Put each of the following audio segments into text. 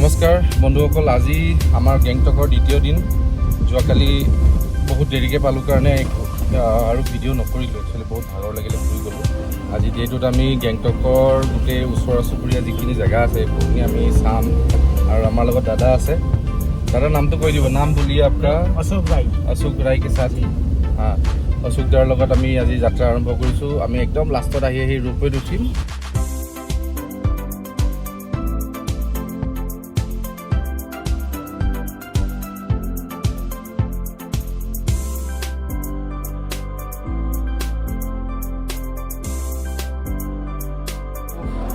নমস্কাৰ বন্ধুসকল, আজি আমাৰ গেংটকৰ দ্বিতীয় দিন। যোৱাকালি বহুত দেৰিকৈ পালোঁ কাৰণে আৰু ভিডিঅ' নকৰিলোঁ। একচুৱেলি বহুত ভাগৰ লাগিলে, শুই গ'লোঁ। আজি ডেটোত আমি গেংটকৰ গোটেই ওচৰ চুবুৰীয়া যিখিনি জেগা আছে সেইখিনি আমি চাম। আৰু আমাৰ লগত দাদা আছে। দাদাৰ নামটো কৈ দিব। নাম বুলিয়ে আপোনাৰ অশোক ৰায় কে সাথ অশোক দাৰ লগত আমি আজি যাত্ৰা আৰম্ভ কৰিছোঁ। আমি একদম লাষ্টত আহি ৰোপৱেত উঠিম।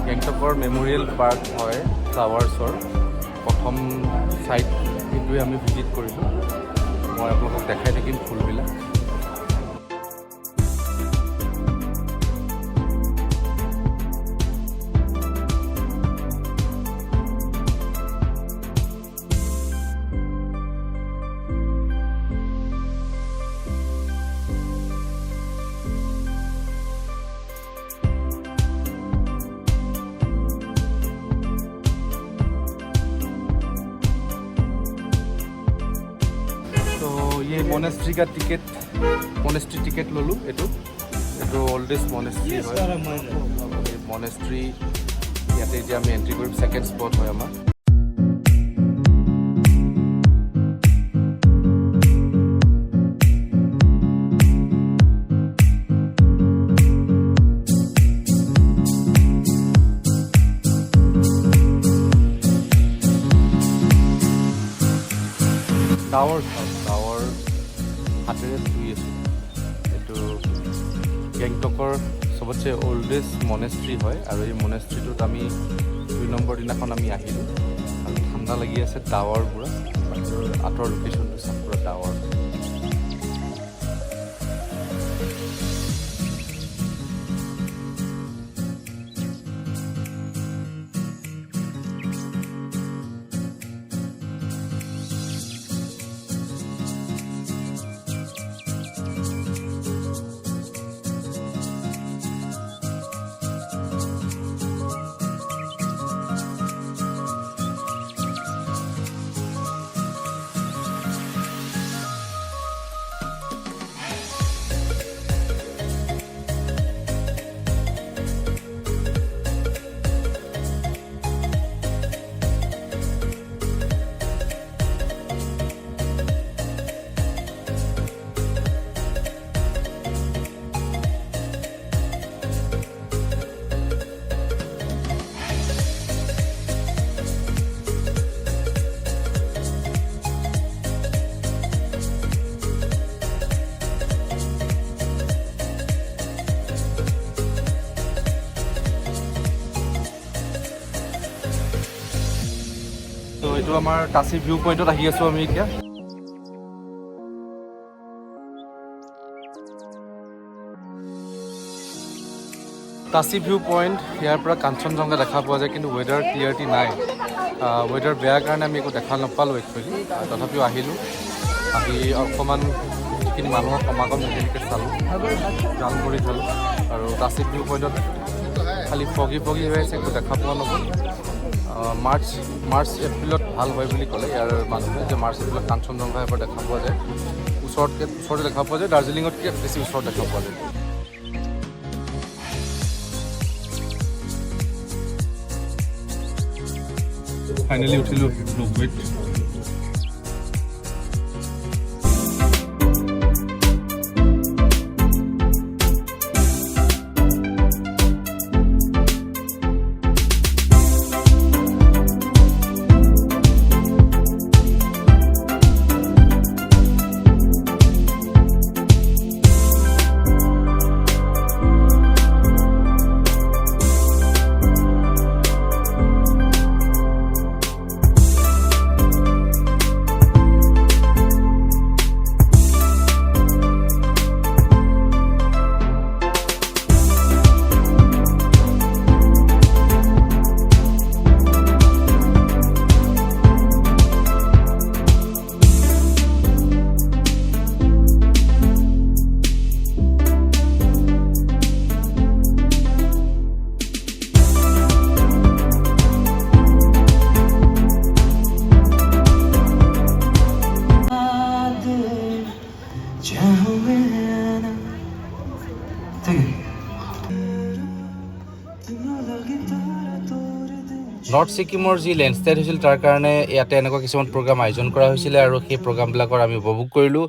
গেংটকৰ মেমৰিয়েল পাৰ্ক হয় ফ্লাৱাৰ্ছৰ প্ৰথম ছাইট, সেইটোৱে আমি ভিজিট কৰিলোঁ। মই আপোনালোকক দেখাই থাকিম ফুলবিলাক। ये मोनेस्ट्री का मोनेस्ट्री टिकेट लলোঁ। এইটো ओल्डेस्ट मोनेस्ट्री হয়। मोनेस्ट्री ইয়াতে এতিয়া আমি এণ্ট্ৰি কৰিম। ছেকেণ্ড স্পট হয় আমাৰ। ডাৱৰ হাতেৰে ধুই আছোঁ। এইটো গেংটকৰ চবতছে অল্ডেষ্ট মনেষ্ট্ৰি হয়। আৰু এই মনেষ্ট্ৰিটোত আমি 2 নম্বৰ দিনাখন আমি আহিলোঁ। আৰু ঠাণ্ডা লাগি আছে, ডাৱৰ পুৰা। আঁতৰ লোকেশ্যনটো চাম, পুৰা ডাৱৰ। তো এইটো আমাৰ টাচি ভিউ পইণ্টত আহি আছোঁ আমি এতিয়া। টাচি ভিউ পইণ্ট, ইয়াৰ পৰা কাঞ্চনজংঘা দেখা পোৱা যায়, কিন্তু ৱেডাৰ ক্লিয়াৰিটি নাই। ৱেডাৰ বেয়া কাৰণে আমি একো দেখা নাপালোঁ একচুৱেলি। তথাপিও আহিলোঁ। আহি অকণমান যিখিনি মানুহৰ সমাগম সেইখিনিকে চালোঁ, গান কৰি চালোঁ। আৰু টাচি ভিউ পইণ্টত খালি ফগি হৈ আছে, একো দেখা পোৱা নগ'ল। মাৰ্চ এপ্ৰিলত ভাল হয় বুলি ক'লে ইয়াৰ মানুহে, যে মাৰ্চ এপ্ৰিলত কাঞ্চনজংঘা এবাৰ দেখা পোৱা যায়। ওচৰতে দেখা পোৱা যায়, দাৰ্জিলিঙতকৈ বেছি ওচৰত দেখা পোৱা যায়। ফাইনেলি উঠিলোঁ ৰোপৱেত। নৰ্থ ছিকিমৰ যি লেণ্ডশ্লাইড হৈছিল তাৰ কাৰণে ইয়াতে এনেকুৱা কিছুমান প্ৰগ্ৰাম আয়োজন কৰা হৈছিলে আৰু সেই প্ৰগ্ৰামবিলাকৰ আমি উপভোগ কৰিলোঁ।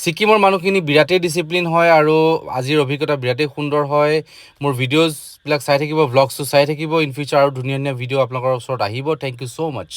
ছিকিমৰ মানুহখিনি বিৰাটেই ডিচিপ্লিন হয় আৰু আজিৰ অভিজ্ঞতা বিৰাটেই সুন্দৰ হয়। মোৰ ভিডিঅ'জবিলাক চাই থাকিব, ভ্লগছটো চাই থাকিব। ইন ফিউচাৰ আৰু ধুনীয়া ধুনীয়া ভিডিঅ' আপোনালোকৰ ওচৰত আহিব। Thank you so' much.